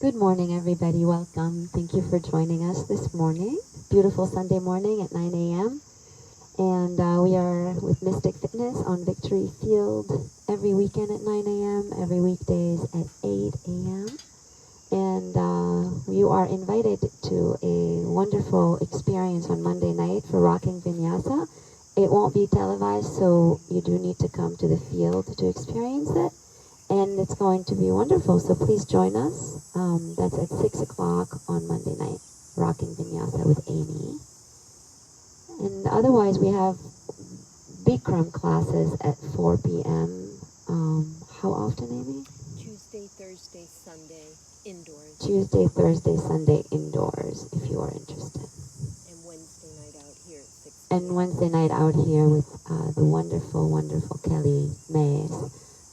Good morning, everybody. Welcome. Thank you for joining us this morning. Beautiful Sunday morning at 9 a.m. And we are with Mystic Fitness on Victory Field every weekend at 9 a.m., every weekdays at 8 a.m. And you are invited to a wonderful experience on Monday night for Rocking Vinyasa. It won't be televised, so you do need to come to the field to experience it. And it's going to be wonderful, so please join us. That's at 6 o'clock on Monday night, Rocking Vinyasa with Amy. And otherwise, we have Bikram classes at 4 p.m. How often, Amy? Tuesday, Thursday, Sunday, indoors. Tuesday, Thursday, Sunday, indoors, if you are interested. And Wednesday night out here at 6 p.m. And Wednesday night out here with the wonderful, wonderful Kelly Mays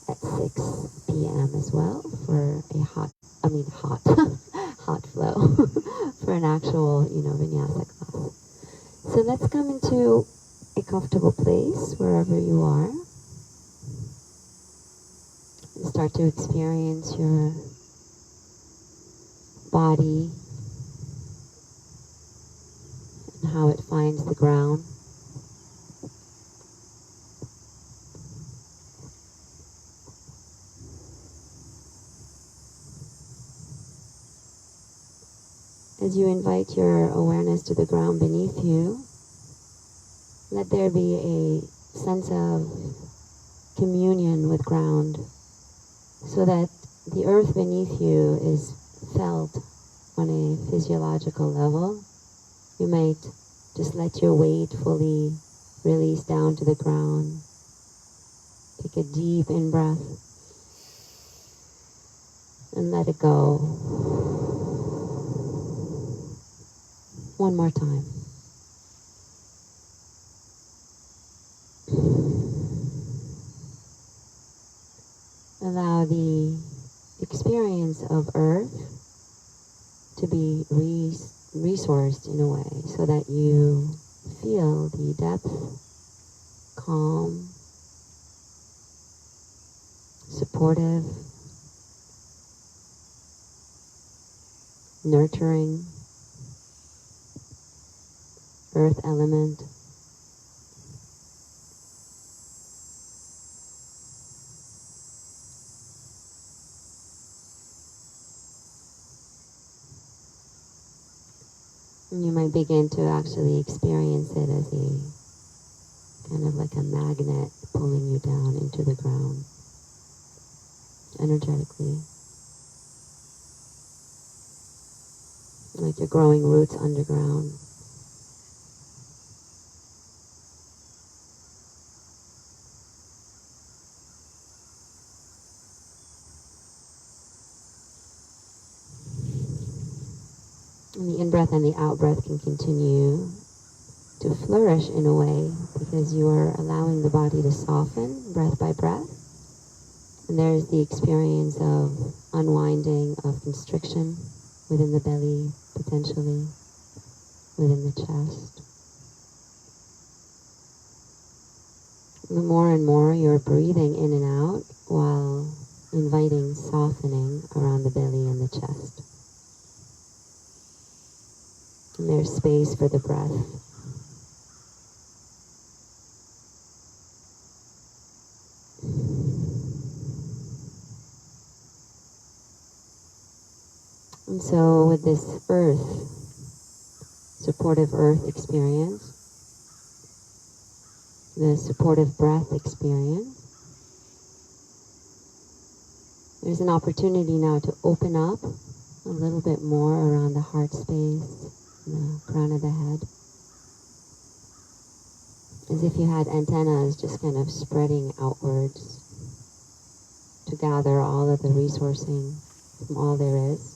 at 6 p.m. as well for a hot flow for an actual, vinyasa class. So let's come into a comfortable place wherever you are and start to experience your body and how it finds the ground. As you invite your awareness to the ground beneath you, let there be a sense of communion with ground so that the earth beneath you is felt on a physiological level. You might just let your weight fully release down to the ground. Take a deep in-breath and let it go. One more time. Allow the experience of earth to be resourced in a way so that you feel the depth, calm, supportive, nurturing earth element. And you might begin to actually experience it as a kind of like a magnet pulling you down into the ground energetically. Like you're growing roots underground. And the in-breath and the out-breath can continue to flourish in a way because you are allowing the body to soften breath by breath. And there is the experience of unwinding of constriction within the belly, potentially within the chest. The more and more you're breathing in and out while inviting softening around the belly and the chest. And there's space for the breath. And so with this earth, supportive earth experience, the supportive breath experience, there's an opportunity now to open up a little bit more around the heart space, the crown of the head. As if you had antennas just kind of spreading outwards to gather all of the resourcing from all there is.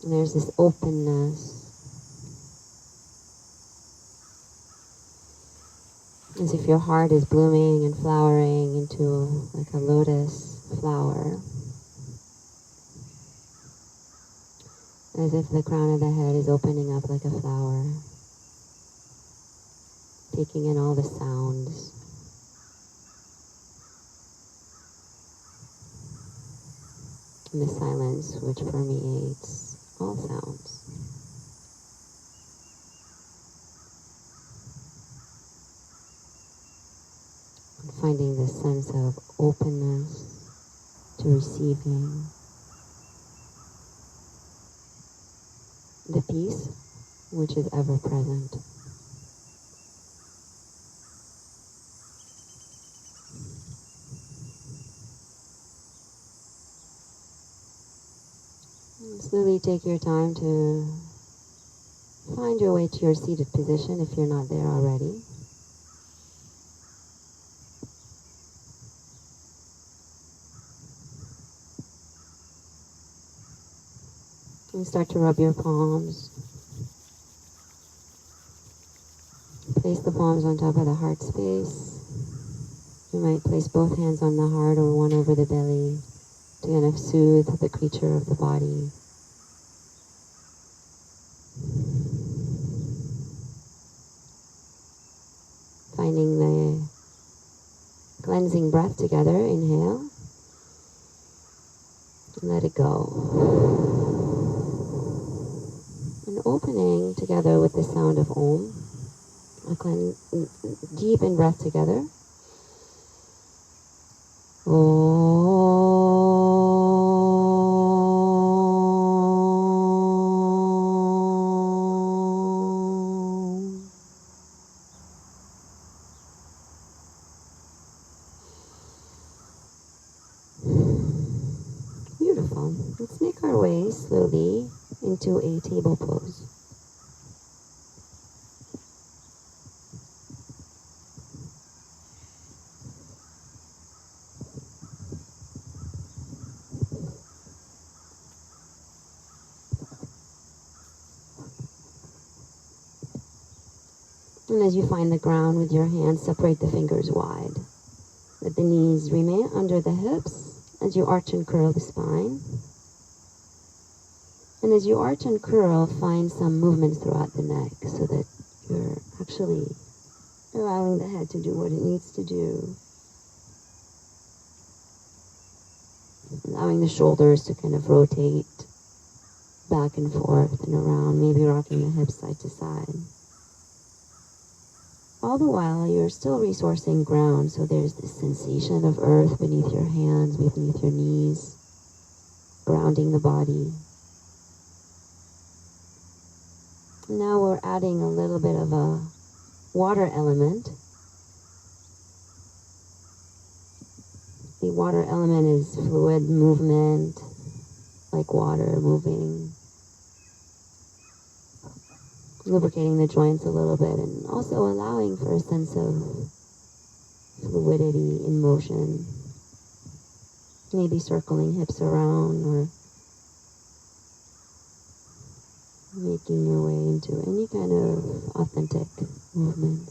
And there's this openness, as if your heart is blooming and flowering into like a lotus flower. As if the crown of the head is opening up like a flower, taking in all the sounds, and the silence which permeates all sounds. And finding this sense of openness to receiving the peace which is ever present. Slowly take your time to find your way to your seated position if you're not there already. And start to rub your palms. Place the palms on top of the heart space. You might place both hands on the heart or one over the belly to kind of soothe the creature of the body. Finding the cleansing breath together. Inhale. And let it go. And opening together with the sound of Om. A deep in breath together. Beautiful. Let's make our way slowly into a table pose. And as you find the ground with your hands, separate the fingers wide. Let the knees remain under the hips as you arch and curl the spine. And as you arch and curl, find some movement throughout the neck so that you're actually allowing the head to do what it needs to do. Allowing the shoulders to kind of rotate back and forth and around, maybe rocking the hips side to side. All the while, you're still resourcing ground, so there's this sensation of earth beneath your hands, beneath your knees, grounding the body. Now we're adding a little bit of a water element. The water element is fluid movement, like water moving, lubricating the joints a little bit, and also allowing for a sense of fluidity in motion. Maybe circling hips around or making your way into any kind of authentic movement.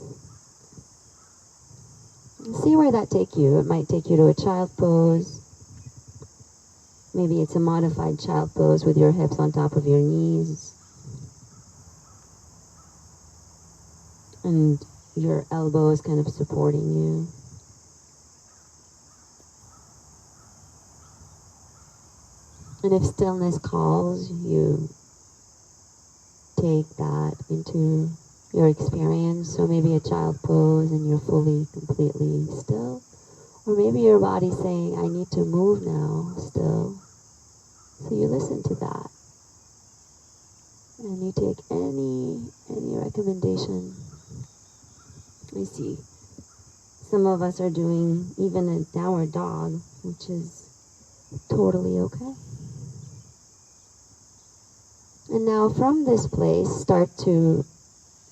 And see where that takes you. It might take you to a child pose. Maybe it's a modified child pose with your hips on top of your knees. And your elbows kind of supporting you. And if stillness calls, you take that into your experience. So maybe a child pose and you're fully, completely still. Or maybe your body's saying, I need to move now, still. So you listen to that. And you take any recommendation. I see. Some of us are doing even a downward dog, which is totally okay. And now from this place, start to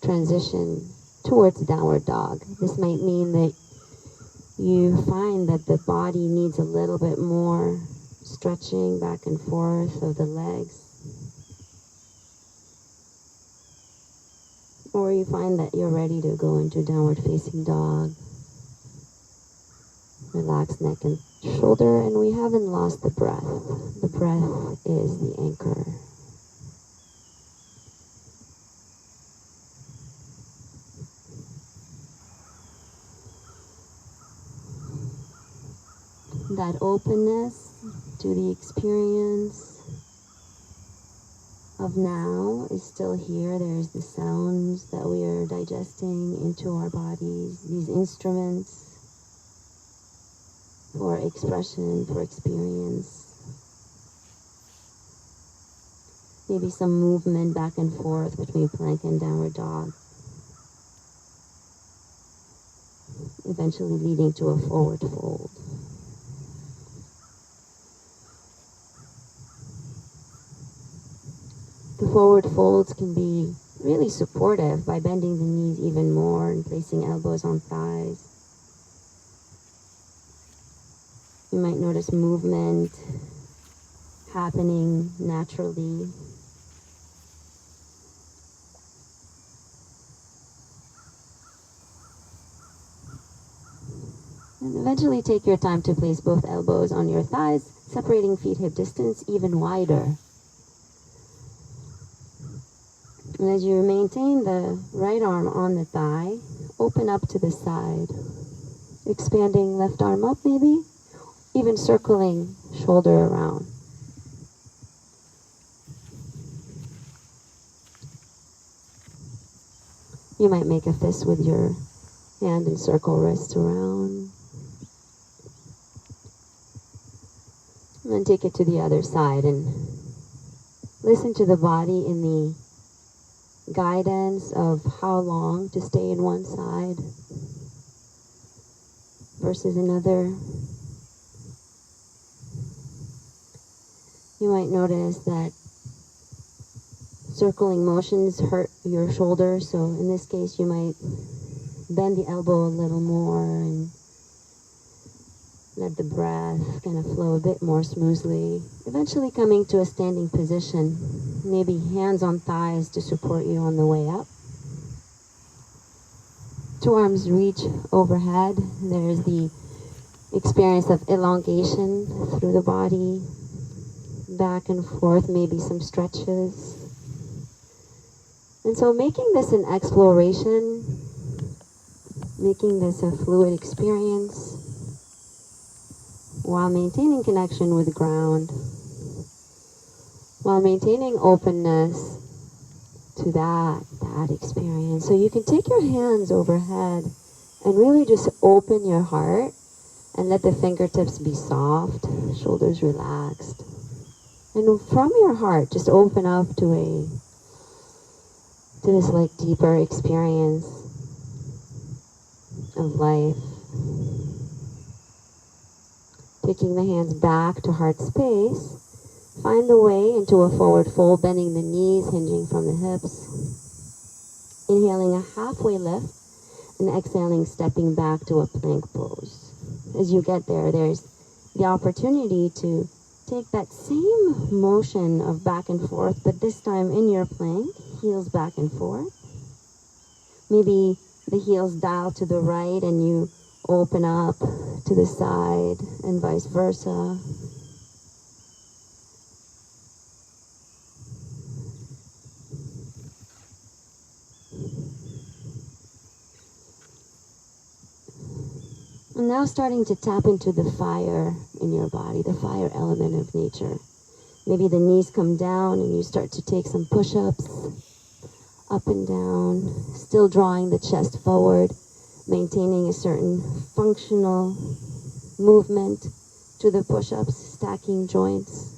transition towards downward dog. This might mean that you find that the body needs a little bit more stretching back and forth of the legs. Or you find that you're ready to go into downward facing dog. Relax neck and shoulder, and we haven't lost the breath. The breath is the anchor. That openness to the experience of now is still here. There's the sounds that we are digesting into our bodies, these instruments for expression, for experience. Maybe some movement back and forth between plank and downward dog, eventually leading to a forward fold. The forward folds can be really supportive by bending the knees even more and placing elbows on thighs. You might notice movement happening naturally. And eventually take your time to place both elbows on your thighs, separating feet hip distance even wider. And as you maintain the right arm on the thigh, open up to the side, expanding left arm up maybe, even circling shoulder around. You might make a fist with your hand and circle wrist around. And then take it to the other side and listen to the body in the guidance of how long to stay in one side versus another. You might notice that circling motions hurt your shoulders, so in this case you might bend the elbow a little more and let the breath kind of flow a bit more smoothly, eventually coming to a standing position, maybe hands on thighs to support you on the way up. Two arms reach overhead. There's the experience of elongation through the body, back and forth, maybe some stretches. And so making this an exploration, making this a fluid experience, while maintaining connection with the ground, while maintaining openness to that experience. So you can take your hands overhead and really just open your heart and let the fingertips be soft, shoulders relaxed. And from your heart, just open up to this like deeper experience of life. Taking the hands back to heart space, find the way into a forward fold, bending the knees, hinging from the hips. Inhaling a halfway lift and exhaling, stepping back to a plank pose. As you get there, there's the opportunity to take that same motion of back and forth, but this time in your plank, heels back and forth. Maybe the heels dial to the right and you open up to the side and vice versa. And now starting to tap into the fire in your body, the fire element of nature. Maybe the knees come down and you start to take some push-ups, up and down, still drawing the chest forward, maintaining a certain functional movement to the push-ups, stacking joints.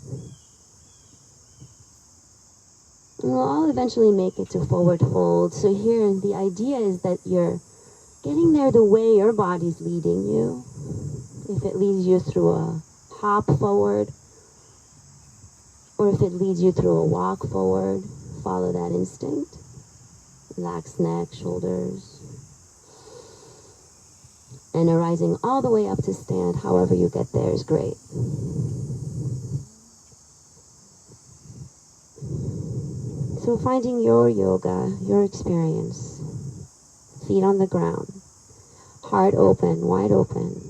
And we'll all eventually make it to forward fold. So here, the idea is that you're getting there the way your body's leading you. If it leads you through a hop forward, or if it leads you through a walk forward, follow that instinct. Relax neck, shoulders. And arising all the way up to stand, however you get there is great. So finding your yoga, your experience. Feet on the ground. Heart open, wide open.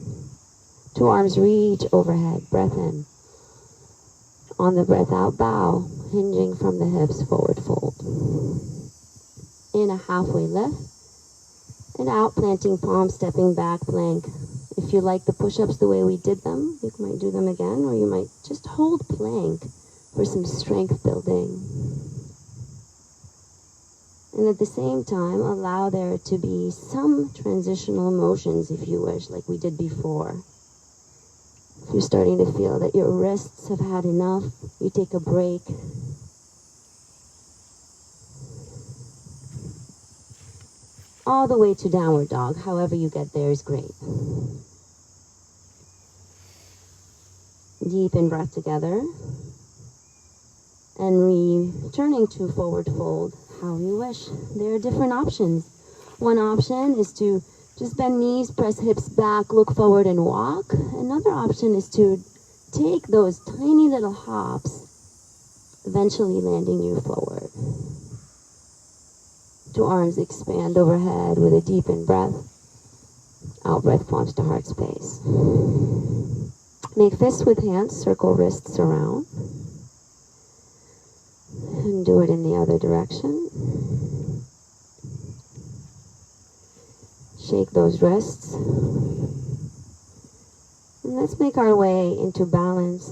Two arms reach overhead, breath in. On the breath out, bow, hinging from the hips, forward fold. In a halfway lift. And out, planting palms, stepping back, plank, If you like the push-ups the way we did them, you might do them again, or you might just hold plank for some strength building. And at the same time, allow there to be some transitional motions, if you wish, like we did before. If you're starting to feel that your wrists have had enough, you take a break. All the way to downward dog. However you get there is great. Deep in breath together. And returning to forward fold, how you wish. There are different options. One option is to just bend knees, press hips back, look forward and walk. Another option is to take those tiny little hops, eventually landing you forward. Two arms expand overhead with a deep in breath. Out breath, palms to heart space. Make fists with hands, circle wrists around. And do it in the other direction. Shake those wrists. And let's make our way into balance.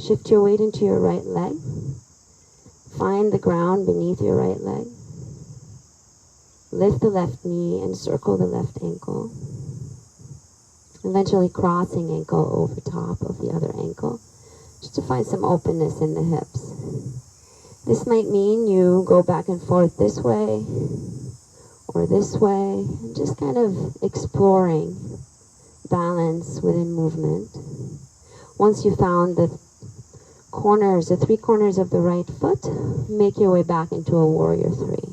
Shift your weight into your right leg. Find the ground beneath your right leg. Lift the left knee and circle the left ankle. Eventually crossing ankle over top of the other ankle. Just to find some openness in the hips. This might mean you go back and forth this way or this way, and just kind of exploring balance within movement. Once you found the corners, the three corners of the right foot, make your way back into a warrior three.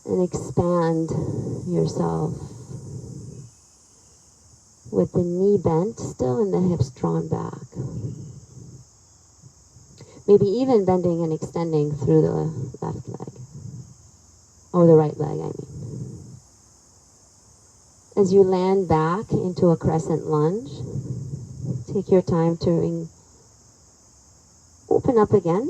And expand yourself with the knee bent, still in the hips drawn back. Maybe even bending and extending through the left leg. Or the right leg, I mean. As you land back into a crescent lunge, take your time to open up again.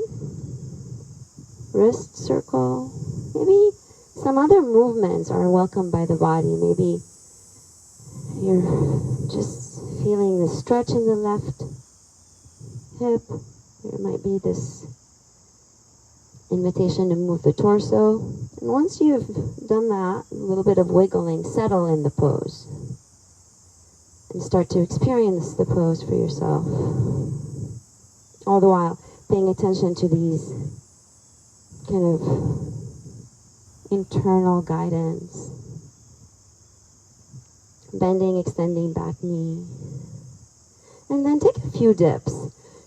Wrist circle. Maybe some other movements are welcomed by the body. Maybe you're just feeling the stretch in the left hip. There might be this invitation to move the torso. And once you've done that, a little bit of wiggling, settle in the pose. And start to experience the pose for yourself. All the while paying attention to these kind of internal guidance. Bending, extending back knee. And then take a few dips.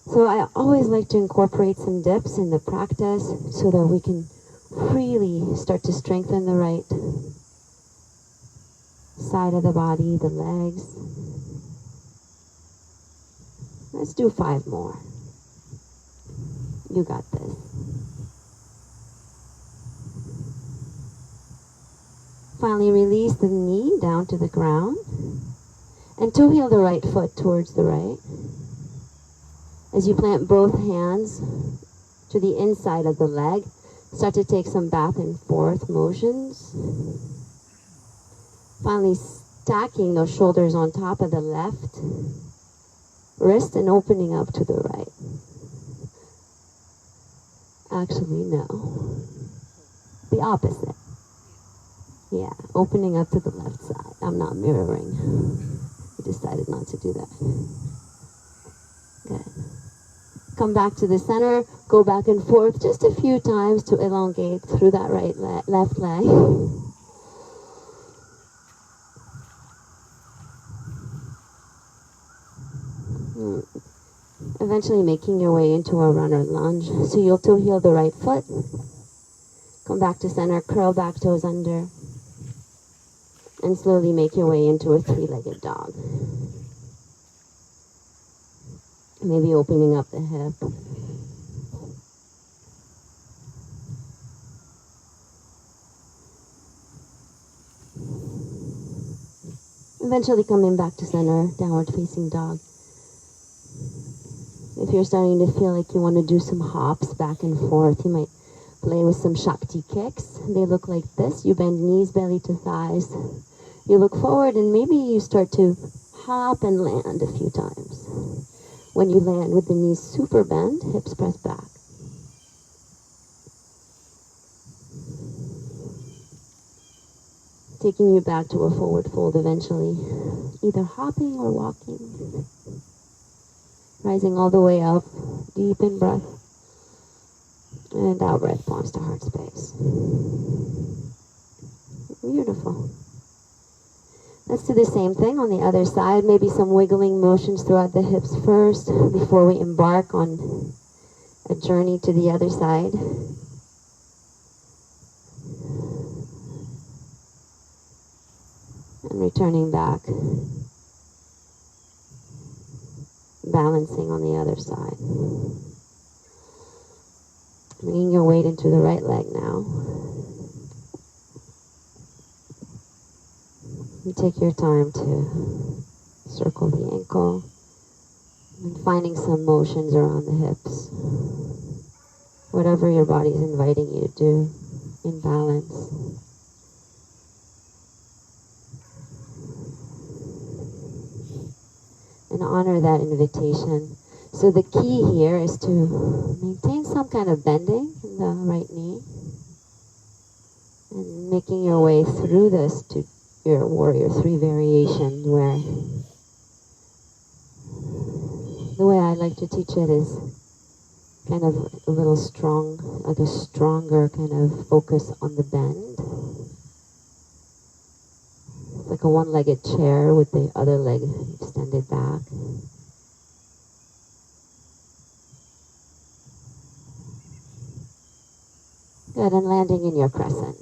So I always like to incorporate some dips in the practice so that we can really start to strengthen the right side of the body, the legs. Let's do 5 more. You got this. Finally, release the knee down to the ground and toe heel the right foot towards the right. As you plant both hands to the inside of the leg, start to take some back and forth motions. Finally, stacking those shoulders on top of the left wrist and opening up to the right. Actually, no. The opposite. Yeah, opening up to the left side. I'm not mirroring. I decided not to do that. Good. Come back to the center, go back and forth just a few times to elongate through that left leg. Eventually making your way into a runner lunge. So you'll toe heel the right foot. Come back to center, curl back toes under. And slowly make your way into a 3-legged dog. Maybe opening up the hip. Eventually coming back to center, downward facing dog. If you're starting to feel like you want to do some hops back and forth, you might play with some Shakti Kicks. They look like this. You bend knees, belly to thighs, You look forward and maybe you start to hop and land a few times. When you land with the knees super bent, hips press back. Taking you back to a forward fold eventually, either hopping or walking. Rising all the way up, deep in breath, and out breath, palms to heart space. Beautiful. Let's do the same thing on the other side. Maybe some wiggling motions throughout the hips first before we embark on a journey to the other side. And returning back. Balancing on the other side. Bringing your weight into the right leg now. You take your time to circle the ankle and finding some motions around the hips. Whatever your body is inviting you to do in balance. And honor that invitation. So the key here is to maintain some kind of bending in the right knee. And making your way through this to your Warrior 3 variation, where the way I like to teach it is kind of a little strong, like a stronger kind of focus on the bend. It's like a one-legged chair with the other leg extended back. Good, and landing in your crescent.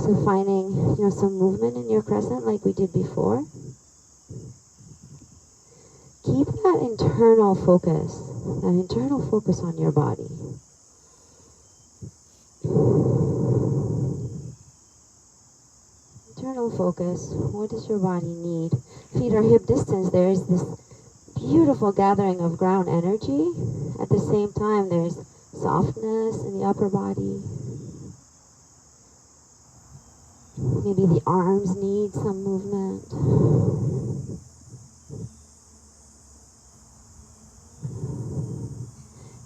So finding, some movement in your crescent like we did before. Keep that internal focus on your body. Internal focus, what does your body need? Feet are hip distance, there is this beautiful gathering of ground energy. At the same time, there's softness in the upper body. Maybe the arms need some movement.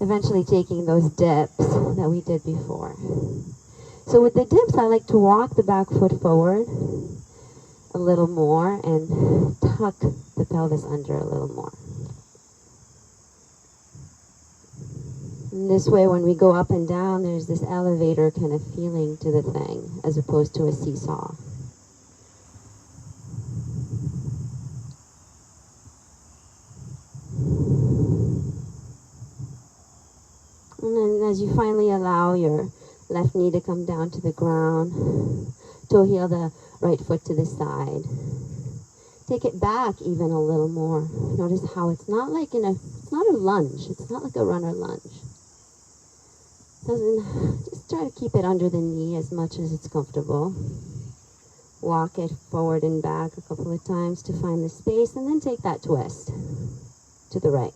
Eventually taking those dips that we did before. So with the dips, I like to walk the back foot forward a little more and tuck the pelvis under a little more. And this way, when we go up and down, there's this elevator kind of feeling to the thing, as opposed to a seesaw. And then as you finally allow your left knee to come down to the ground, toe heel the right foot to the side. Take it back even a little more. Notice how it's not like it's not a lunge. It's not like a runner lunge. Just try to keep it under the knee as much as it's comfortable. Walk it forward and back a couple of times to find the space, and then take that twist to the right.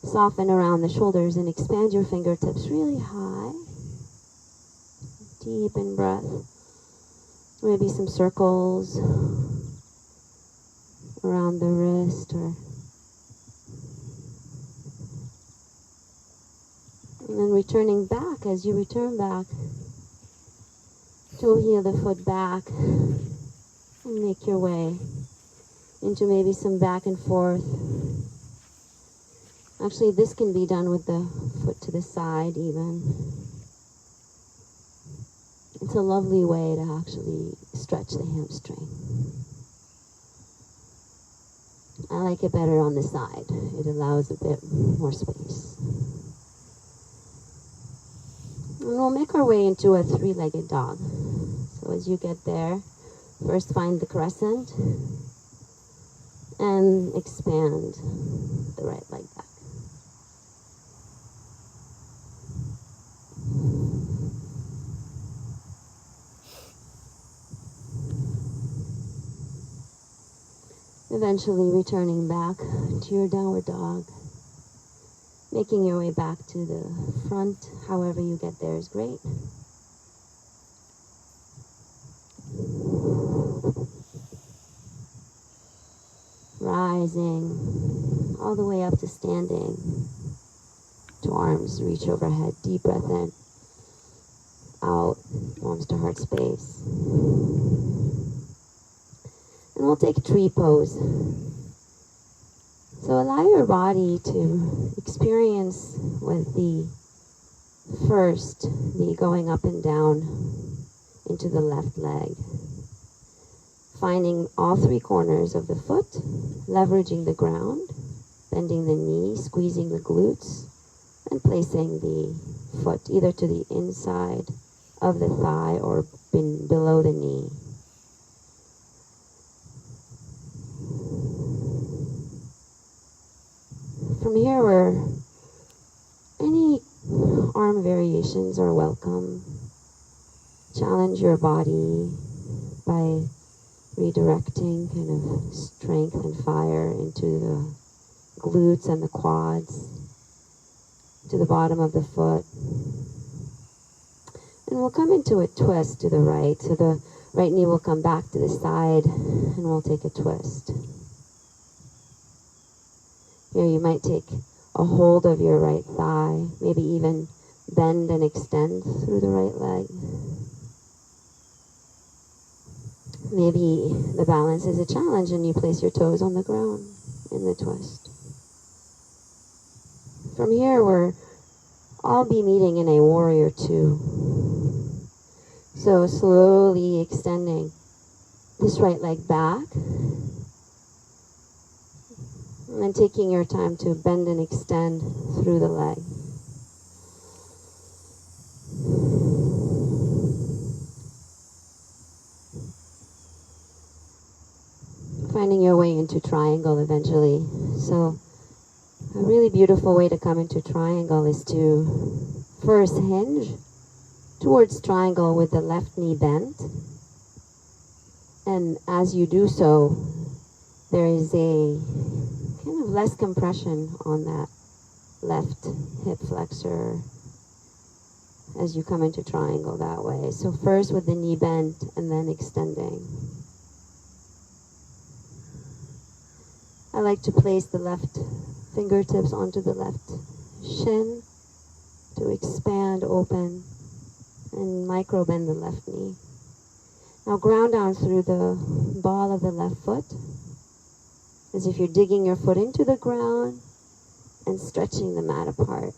Soften around the shoulders and expand your fingertips really high. Deep in breath. Maybe some circles around the wrist and then returning back. As you return back, toe heel the foot back and make your way into maybe some back and forth. Actually, this can be done with the foot to the side even. It's a lovely way to actually stretch the hamstring. I like it better on the side. It allows a bit more space. And we'll make our way into a three-legged dog. So as you get there, first find the crescent and expand the right leg back. Eventually returning back to your downward dog. Making your way back to the front, however you get there is great. Rising all the way up to standing. To arms reach overhead. Deep breath in. Out. Arms to heart space. And we'll take tree pose. So allow your body to experience with the going up and down into the left leg. Finding all three corners of the foot, leveraging the ground, bending the knee, squeezing the glutes, and placing the foot either to the inside of the thigh or below the knee. From here, any arm variations are welcome. Challenge your body by redirecting kind of strength and fire into the glutes and the quads, to the bottom of the foot. And we'll come into a twist to the right. So the right knee will come back to the side and we'll take a twist. Here you might take a hold of your right thigh, maybe even bend and extend through the right leg. Maybe the balance is a challenge and you place your toes on the ground in the twist. From here, I'll be meeting in a warrior two. So slowly extending this right leg back. And then taking your time to bend and extend through the leg. Finding your way into triangle eventually. So a really beautiful way to come into triangle is to first hinge towards triangle with the left knee bent. And as you do so, there is a kind of less compression on that left hip flexor as you come into triangle that way. So first with the knee bent and then extending. I like to place the left fingertips onto the left shin to expand, open, and micro bend the left knee. Now ground down through the ball of the left foot, as if you're digging your foot into the ground and stretching the mat apart.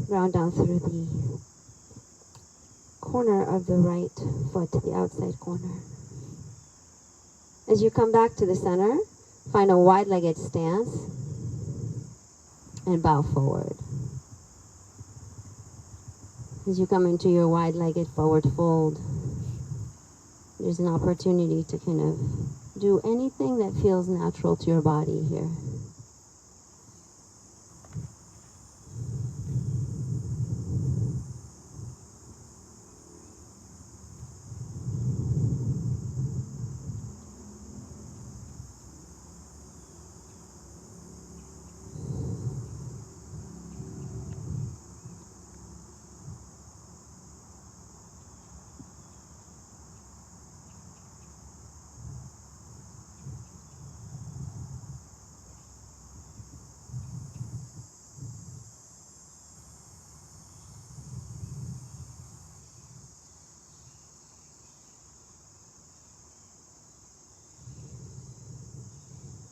Ground down through the corner of the right foot, the outside corner. As you come back to the center, find a wide-legged stance and bow forward. As you come into your wide-legged forward fold, there's an opportunity to kind of do anything that feels natural to your body here.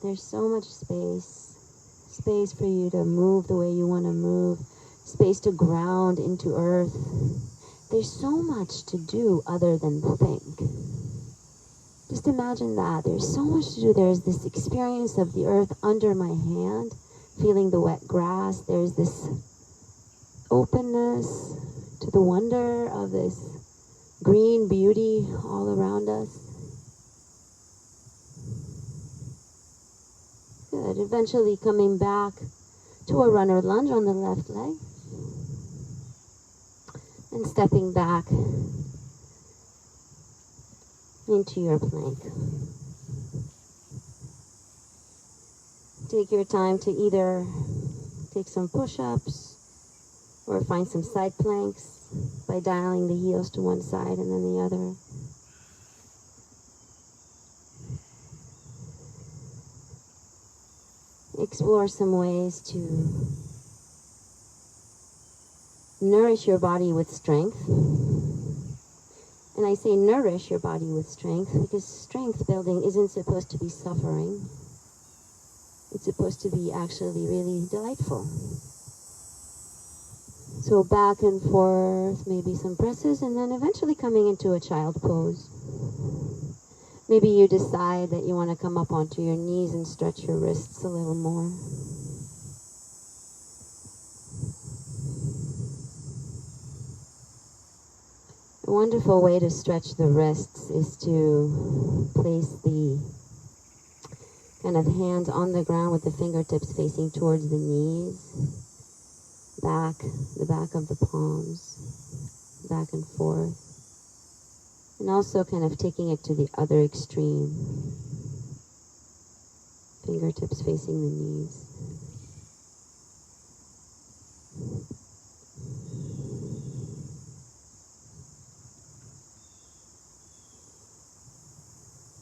There's so much space for you to move the way you want to move, space to ground into earth. There's so much to do other than think. Just imagine that. There's so much to do. There's this experience of the earth under my hand, feeling the wet grass. There's this openness to the wonder of this green beauty all around us. Good. Eventually coming back to a runner lunge on the left leg. And stepping back into your plank. Take your time to either take some push-ups or find some side planks by dialing the heels to one side and then the other. Explore some ways to nourish your body with strength. And I say nourish your body with strength because strength building isn't supposed to be suffering. It's supposed to be actually really delightful. So back and forth, maybe some presses, and then eventually coming into a child pose. Maybe you decide that you want to come up onto your knees and stretch your wrists a little more. A wonderful way to stretch the wrists is to place the kind of hands on the ground with the fingertips facing towards the knees, the back of the palms, back and forth. And also kind of taking it to the other extreme. Fingertips facing the knees.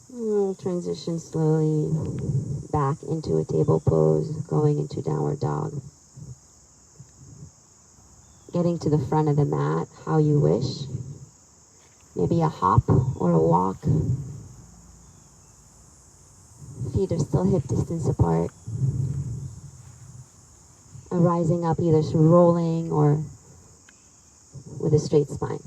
We'll transition slowly back into a table pose, going into downward dog. Getting to the front of the mat, how you wish. Maybe a hop or a walk. Feet are still hip distance apart. Rising up either through rolling or with a straight spine.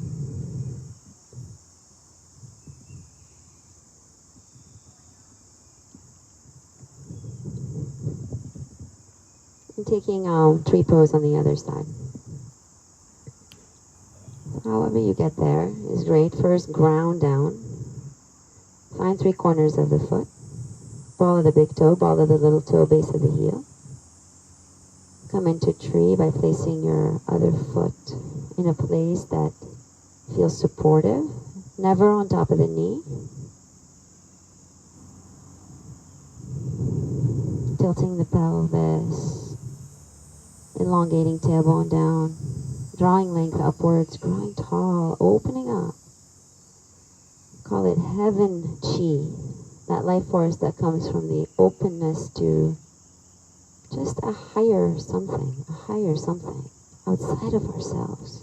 And taking tree pose on the other side. However you get there is great. First, ground down. Find 3 corners of the foot. Ball of the big toe, ball of the little toe, base of the heel. Come into tree by placing your other foot in a place that feels supportive, never on top of the knee. Tilting the pelvis, elongating tailbone down. Drawing length upwards, growing tall, opening up. Call it heaven chi, that life force that comes from the openness to just a higher something outside of ourselves,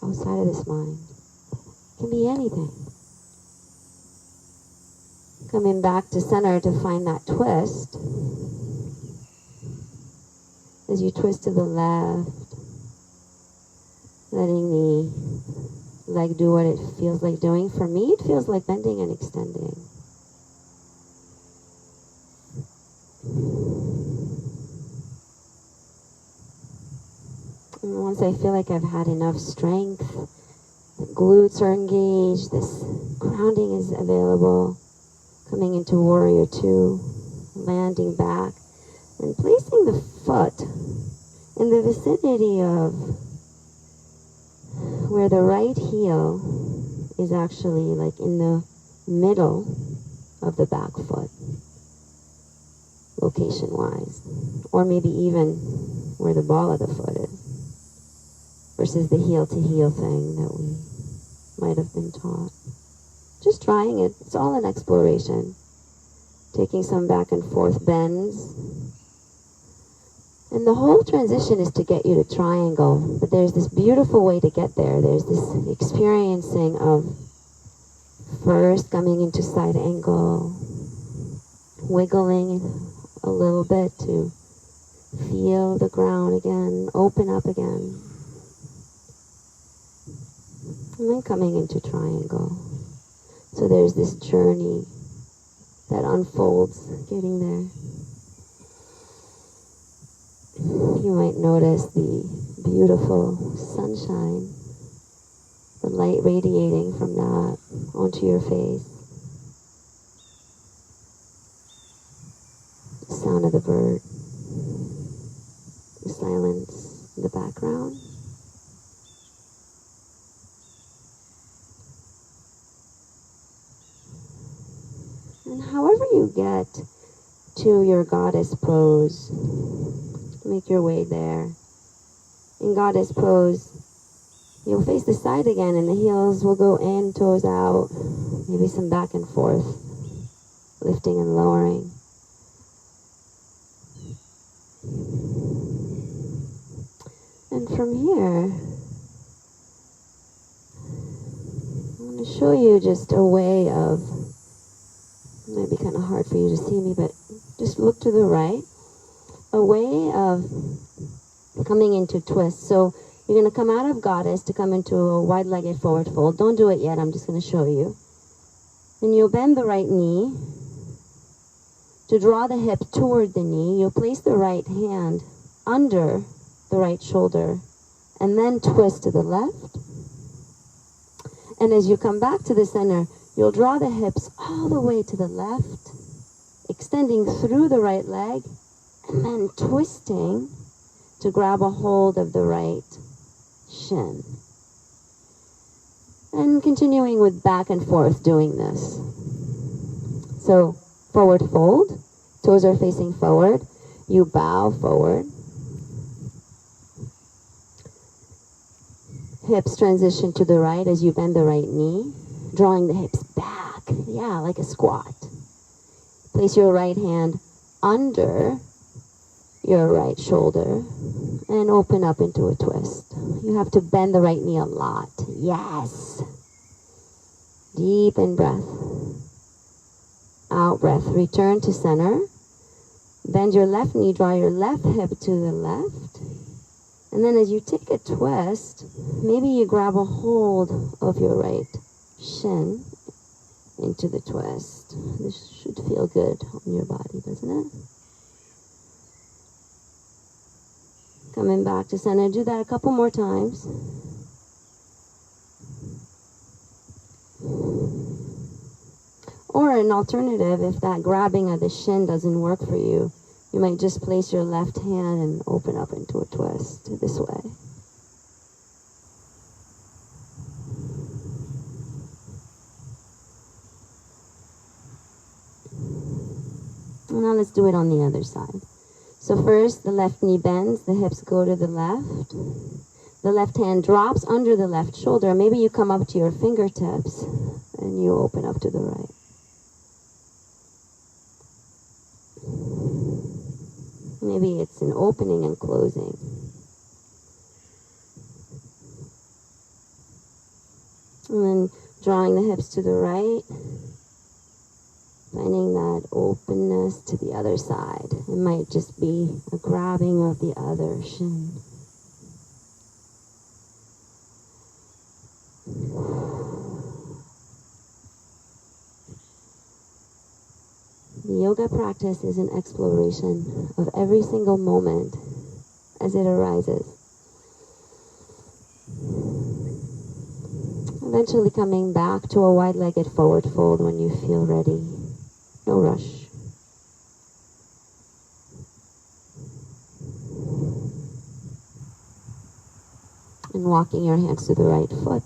outside of this mind. It can be anything. Coming back to center to find that twist. As you twist to the left, letting the leg do what it feels like doing. For me, it feels like bending and extending. And once I feel like I've had enough strength, the glutes are engaged, this grounding is available, coming into warrior 2, landing back, and placing the foot in the vicinity of where the right heel is actually like in the middle of the back foot, location-wise. Or maybe even where the ball of the foot is, versus the heel-to-heel thing that we might have been taught. Just trying it. It's all an exploration. Taking some back and forth bends. And the whole transition is to get you to triangle, but there's this beautiful way to get there. There's this experiencing of first coming into side angle, wiggling a little bit to feel the ground again, open up again. And then coming into triangle. So there's this journey that unfolds getting there. You might notice the beautiful sunshine, the light radiating from that onto your face. The sound of the bird, the silence in the background. And however you get to your goddess pose, Make your way there. In Goddess Pose, you'll face the side again and the heels will go in, toes out. Maybe some back and forth, lifting and lowering. And from here, I'm going to show you just a way of, it might be kind of hard for you to see me, but just look to the right. A way of coming into twist. So you're going to come out of Goddess to come into a wide-legged forward fold. Don't do it yet, I'm just going to show you. Then you'll bend the right knee. To draw the hip toward the knee, you'll place the right hand under the right shoulder and then twist to the left. And as you come back to the center, you'll draw the hips all the way to the left, extending through the right leg, and then twisting to grab a hold of the right shin. And continuing with back and forth doing this. So, forward fold, toes are facing forward, you bow forward. Hips transition to the right as you bend the right knee, drawing the hips back, yeah, like a squat. Place your right hand under your right shoulder and open up into a twist. You have to bend the right knee a lot. Yes. Deep in breath. Out breath. Return to center. Bend your left knee, draw your left hip to the left. And then as you take a twist, maybe you grab a hold of your right shin into the twist. This should feel good on your body, doesn't it? Coming back to center. Do that a couple more times. Or an alternative, if that grabbing of the shin doesn't work for you, you might just place your left hand and open up into a twist this way. And now let's do it on the other side. So first, the left knee bends, the hips go to the left. The left hand drops under the left shoulder. Maybe you come up to your fingertips and you open up to the right. Maybe it's an opening and closing. And then drawing the hips to the right. Finding that openness to the other side. It might just be a grabbing of the other shin. The yoga practice is an exploration of every single moment as it arises. Eventually coming back to a wide-legged forward fold when you feel ready. No rush. And walking your hands to the right foot.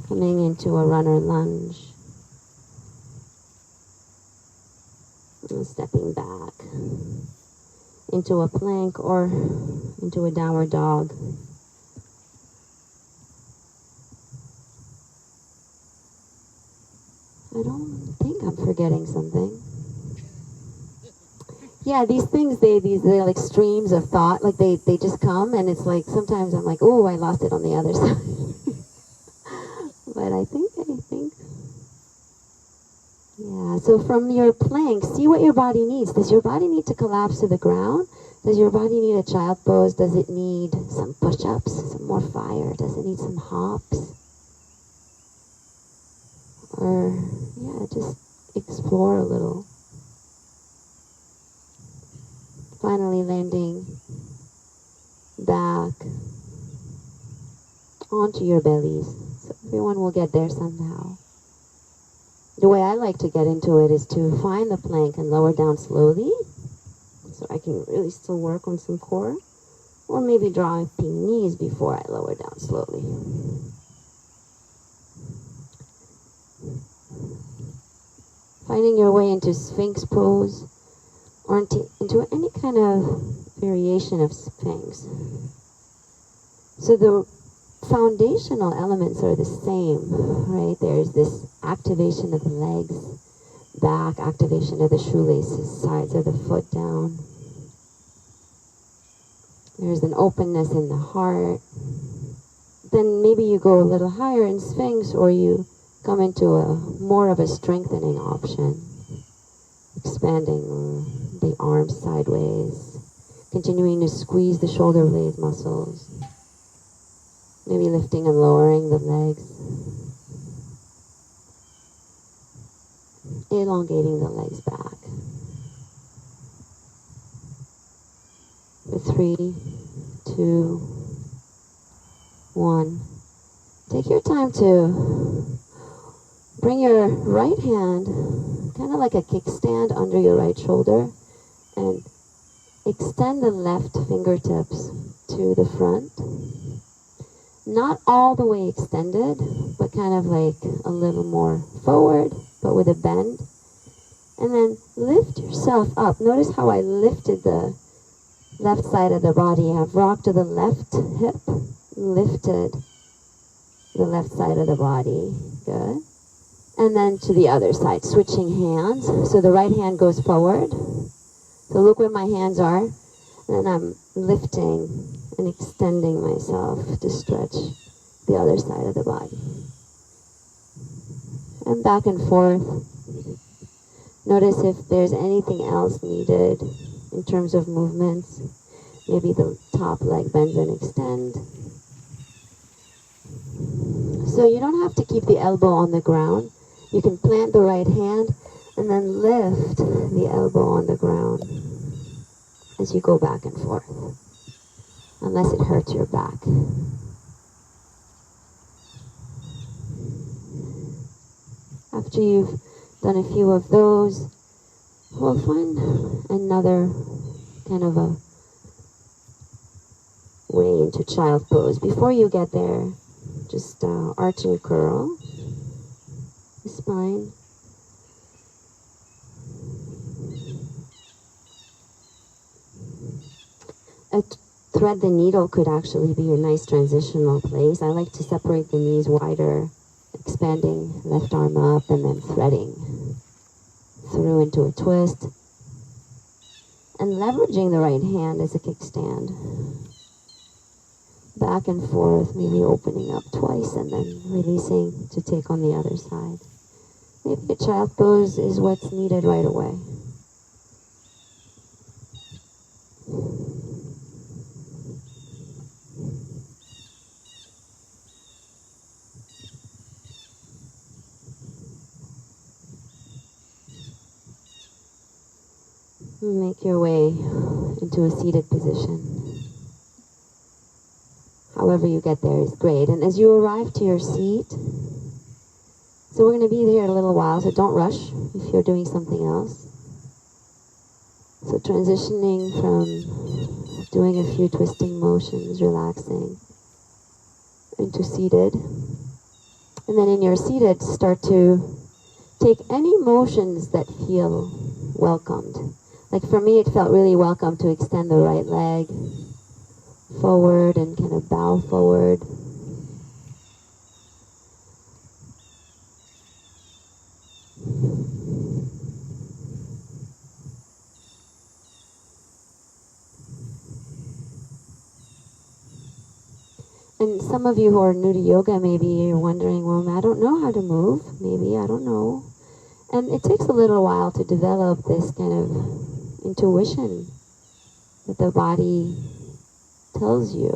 Coming into a runner lunge. And stepping back into a plank or into a downward dog. I don't think I'm forgetting something. Yeah, these things, they're like streams of thought, like they just come, and it's like sometimes I'm like, oh, I lost it on the other side. But I think. Yeah, so from your plank, see what your body needs. Does your body need to collapse to the ground? Does your body need a child pose? Does it need some push-ups, some more fire? Does it need some hops? Or, yeah, just explore a little. Finally landing back onto your bellies. So everyone will get there somehow. The way I like to get into it is to find the plank and lower down slowly, so I can really still work on some core, or maybe drawing knees before I lower down slowly. Finding your way into Sphinx pose, or into any kind of variation of Sphinx. So the foundational elements are the same, right? There's this activation of the legs, back, activation of the shoelaces, sides of the foot down. There's an openness in the heart. Then maybe you go a little higher in Sphinx, or you come into a more of a strengthening option, expanding the arms sideways, continuing to squeeze the shoulder blade muscles, maybe lifting and lowering the legs, elongating the legs back. For 3, 2, 1. Take your time to bring your right hand, kind of like a kickstand, under your right shoulder, and extend the left fingertips to the front. Not all the way extended, but kind of like a little more forward, but with a bend. And then lift yourself up. Notice how I lifted the left side of the body. I've rocked to the left hip, lifted the left side of the body. Good. And then to the other side, switching hands. So the right hand goes forward. So look where my hands are. And I'm lifting and extending myself to stretch the other side of the body. And back and forth. Notice if there's anything else needed in terms of movements. Maybe the top leg bends and extend. So you don't have to keep the elbow on the ground. You can plant the right hand and then lift the elbow on the ground as you go back and forth, unless it hurts your back. After you've done a few of those, we'll find another kind of a way into child pose. Before you get there, just arch and curl the spine. Thread the needle could actually be a nice transitional place. I like to separate the knees wider, expanding left arm up and then threading through into a twist. And leveraging the right hand as a kickstand. Back and forth, maybe opening up twice and then releasing to take on the other side. Maybe a child pose is what's needed right away. Make your way into a seated position. However you get there is great. And as you arrive to your seat, so we're going to be here a little while, so don't rush if you're doing something else. So transitioning from doing a few twisting motions, relaxing, into seated. And then in your seated, start to take any motions that feel welcomed. Like for me, it felt really welcome to extend the right leg forward and kind of bow forward. And some of you who are new to yoga, maybe you're wondering, well, I don't know how to move. Maybe, I don't know. And it takes a little while to develop this kind of intuition that the body tells you.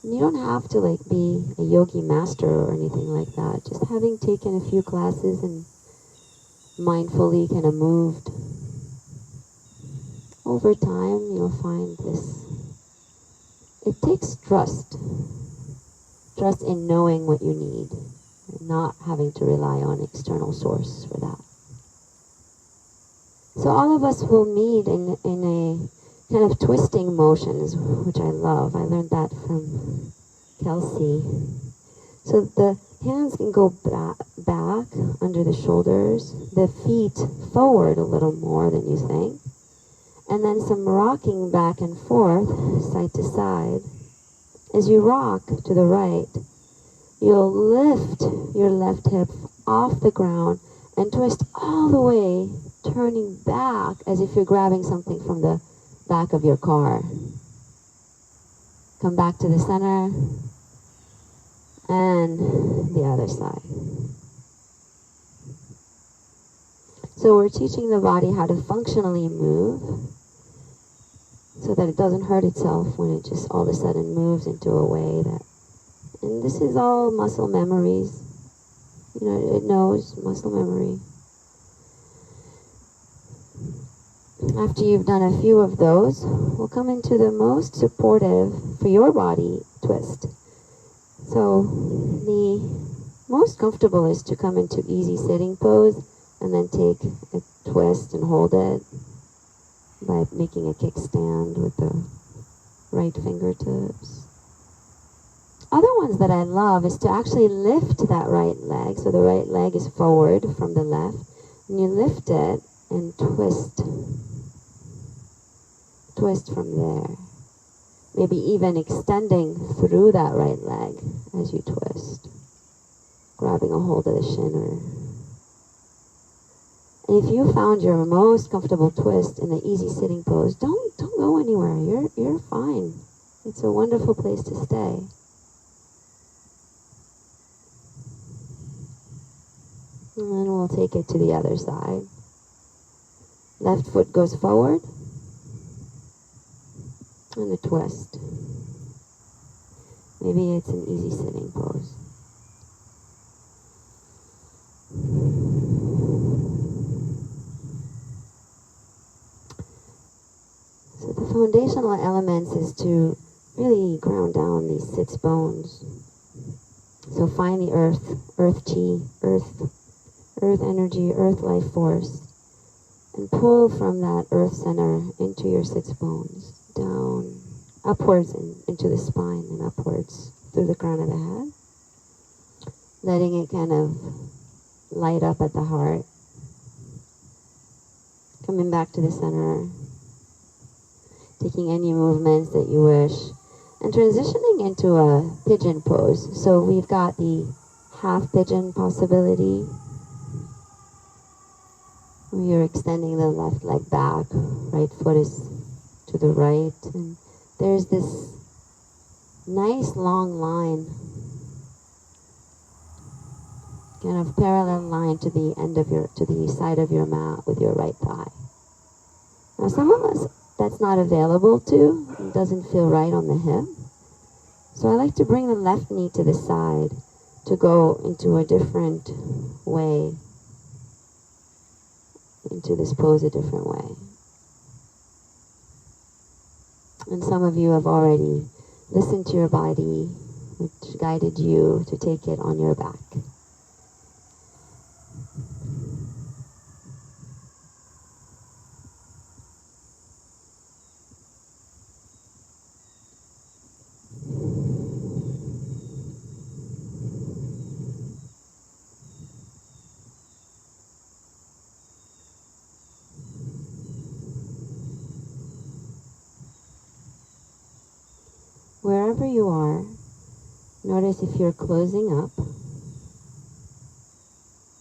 And you don't have to like be a yogi master or anything like that. Just having taken a few classes and mindfully kind of moved, over time you'll find this. It takes trust. Trust in knowing what you need and not having to rely on external source for that. So all of us will meet in a kind of twisting motions, which I love. I learned that from Kelsey. So the hands can go back under the shoulders, the feet forward a little more than you think, and then some rocking back and forth, side to side. As you rock to the right, you'll lift your left hip off the ground and twist all the way, turning back as if you're grabbing something from the back of your car. Come back to the center, and the other side. So we're teaching the body how to functionally move so that it doesn't hurt itself when it just all of a sudden moves into a way that, and this is all muscle memories. You know, it knows muscle memory. After you've done a few of those, we'll come into the most supportive for your body twist. So the most comfortable is to come into easy sitting pose and then take a twist and hold it by making a kickstand with the right fingertips. Other ones that I love is to actually lift that right leg. So the right leg is forward from the left, and you lift it and twist. Twist from there. Maybe even extending through that right leg as you twist. Grabbing a hold of the shin. And if you found your most comfortable twist in the easy sitting pose, don't go anywhere. You're fine. It's a wonderful place to stay. And then we'll take it to the other side. Left foot goes forward. And a twist. Maybe it's an easy sitting pose. So the foundational elements is to really ground down these 6 bones. So find the earth chi, earth energy, earth life force, and pull from that earth center into your 6 bones, down, upwards into the spine and upwards through the crown of the head, letting it kind of light up at the heart, coming back to the center, taking any movements that you wish, and transitioning into a pigeon pose. So we've got the half pigeon possibility. You're extending the left leg back, right foot is to the right, and there's this nice long line, kind of parallel line to the end of to the side of your mat with your right thigh. Now some of us, that's not available to, it doesn't feel right on the hip. So I like to bring the left knee to the side to go into a different way, into this pose a different way. And some of you have already listened to your body, which guided you to take it on your back. Wherever you are, notice if you're closing up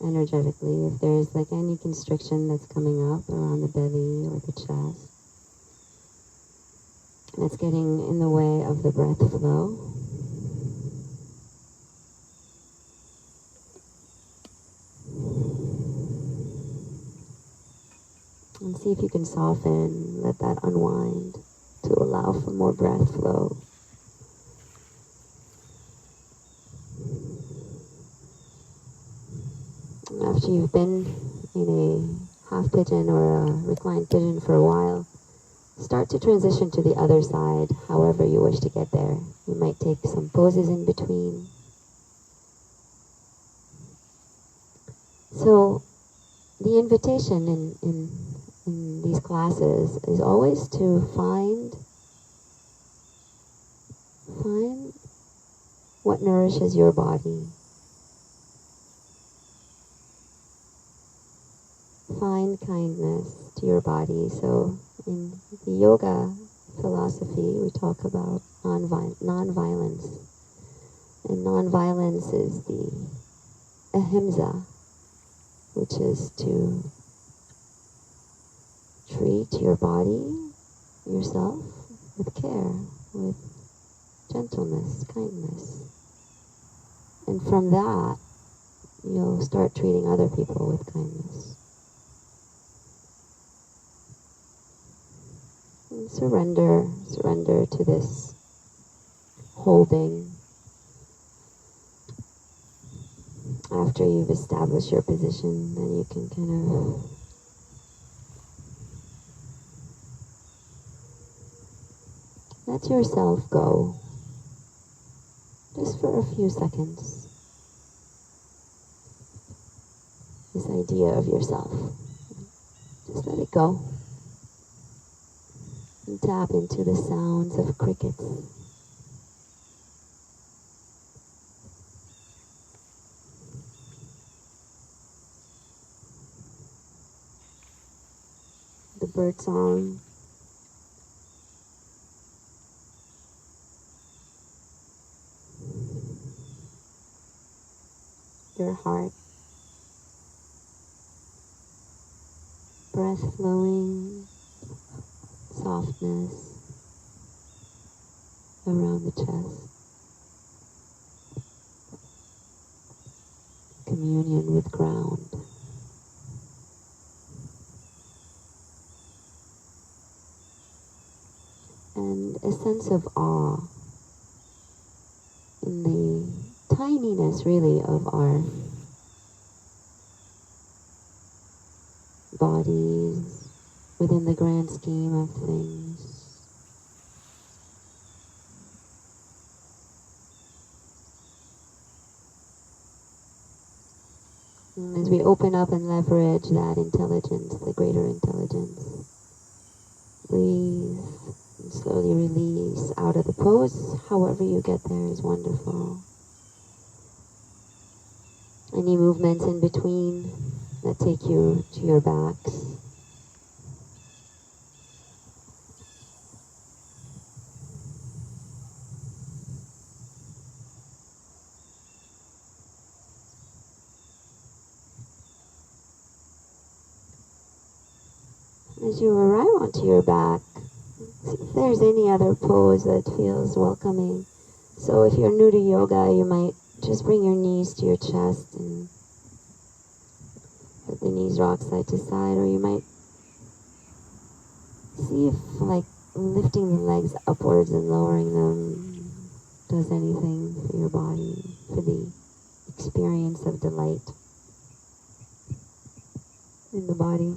energetically, if there's like any constriction that's coming up around the belly or the chest, that's getting in the way of the breath flow. And see if you can soften, let that unwind to allow for more breath flow. After you've been in a half pigeon or a reclined pigeon for a while, start to transition to the other side, however you wish to get there. You might take some poses in between. So, the invitation in these classes is always to find What nourishes your body? Find kindness to your body. So in the yoga philosophy, we talk about non-violence. And non-violence is the ahimsa, which is to treat your body, yourself, with care, with gentleness, kindness. And from that, you'll start treating other people with kindness. And surrender to this holding. After you've established your position, then you can kind of let yourself go, just for a few seconds. This idea of yourself, just let it go. And tap into the sounds of crickets. The bird song. Your heart. Breath flowing. Softness around the chest. Communion with ground. And a sense of awe in the tininess, really, of our bodies within the grand scheme of things. And as we open up and leverage that intelligence, the greater intelligence, breathe and slowly release out of the pose. However you get there is wonderful. Any movements in between that take you to your backs. As you arrive onto your back, see if there's any other pose that feels welcoming. So if you're new to yoga, you might just bring your knees to your chest and let the knees rock side to side, or you might see if like lifting the legs upwards and lowering them does anything for your body, for the experience of delight in the body.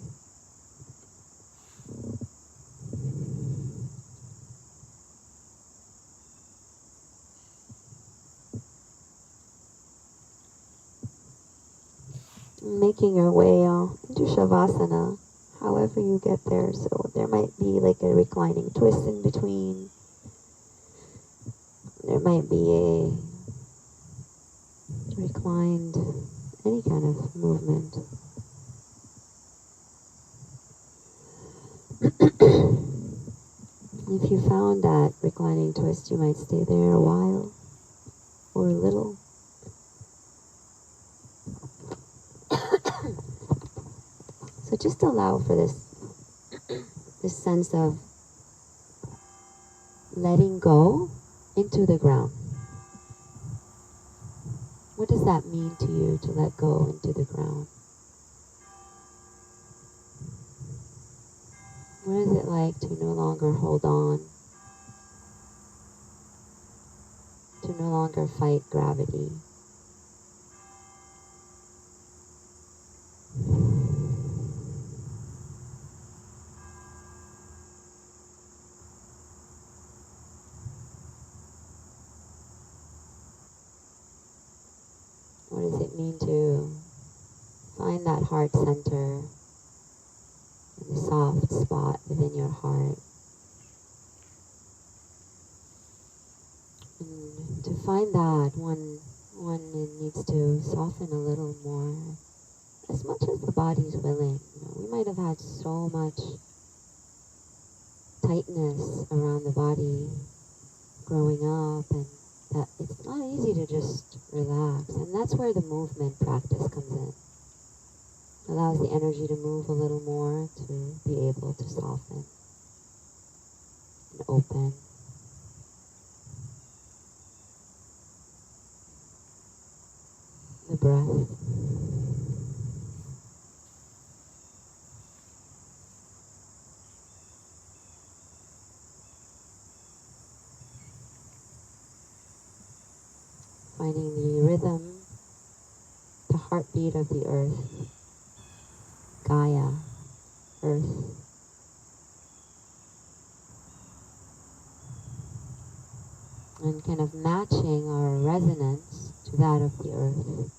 Making your way into Shavasana, however you get there. So there might be like a reclining twist in between. There might be a reclined, any kind of movement. If you found that reclining twist, you might stay there a while or a little. So just allow for this sense of letting go into the ground. What does that mean to you, to let go into the ground? What is it like to no longer hold on? To no longer fight gravity? What does it mean to find that heart center, the soft spot within your heart, and to find that one needs to soften a little more, as much as the body's willing. We might have had so much tightness around the body growing up, and that it's not easy to just relax. And that's where the movement practice comes in. Allows the energy to move a little more, to be able to soften and open. The breath. Finding the rhythm, the heartbeat of the earth, Gaia, earth. And kind of matching our resonance to that of the earth.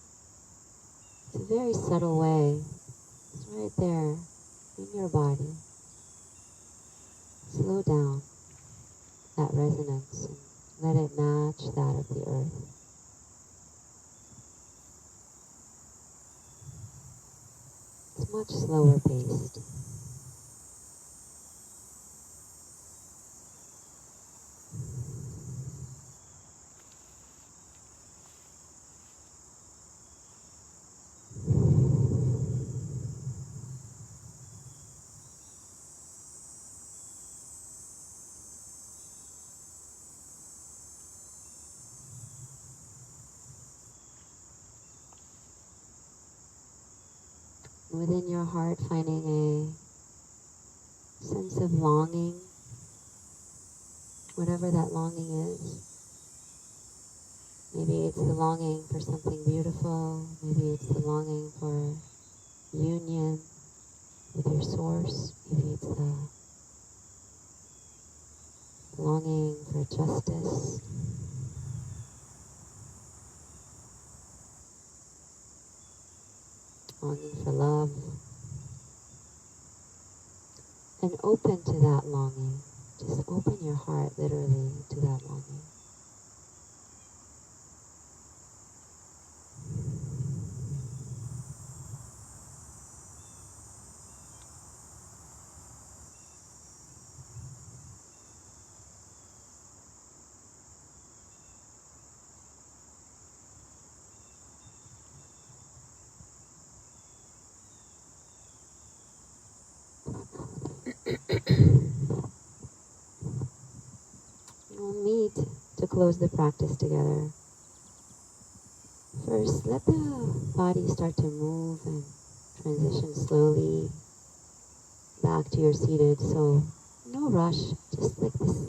It's a very subtle way. It's right there in your body. Slow down that resonance and let it match that of the earth. It's much slower paced. Within your heart, finding a sense of longing, whatever that longing is. Maybe it's the longing for something beautiful, maybe it's the longing for union with your source, maybe it's the longing for justice. Longing for love, and open to that longing. Just open your heart literally to that longing. We'll meet to close the practice together. First, let the body start to move and transition slowly back to your seated. So, no rush, just like this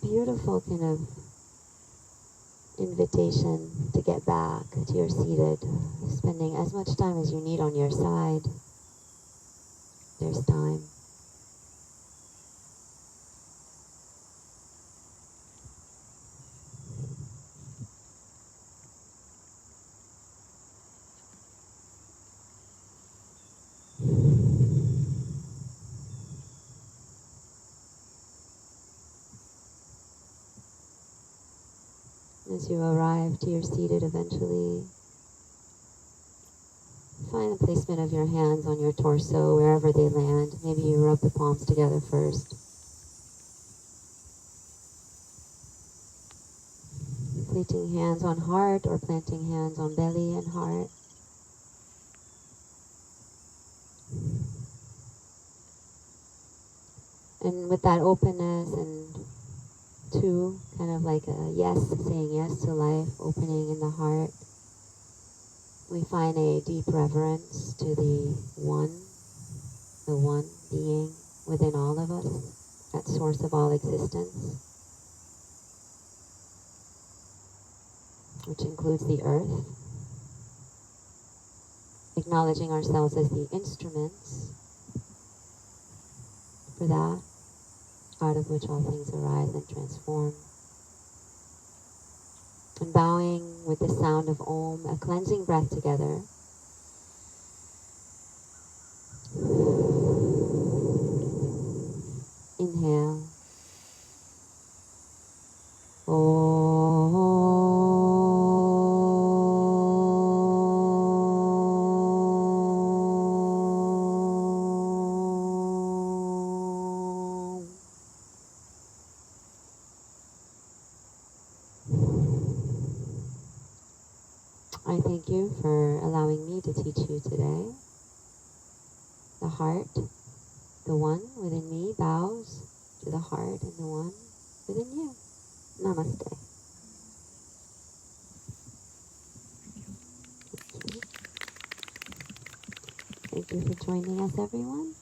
beautiful kind of invitation to get back to your seated, spending as much time as you need on your side. There's time. As you arrive to your seated eventually, find the placement of your hands on your torso, wherever they land. Maybe you rub the palms together first. Planting hands on heart or planting hands on belly and heart. And with that openness and two, kind of like a yes, saying yes to life, opening in the heart, we find a deep reverence to the one being within all of us, that source of all existence, which includes the earth, acknowledging ourselves as the instruments for that, out of which all things arise and transform. And bowing with the sound of Om, a cleansing breath together. Inhale. Om. I thank you for allowing me to teach you today. The heart, the one within me, bows to the heart and the one within you. Namaste. Thank you for joining us, everyone.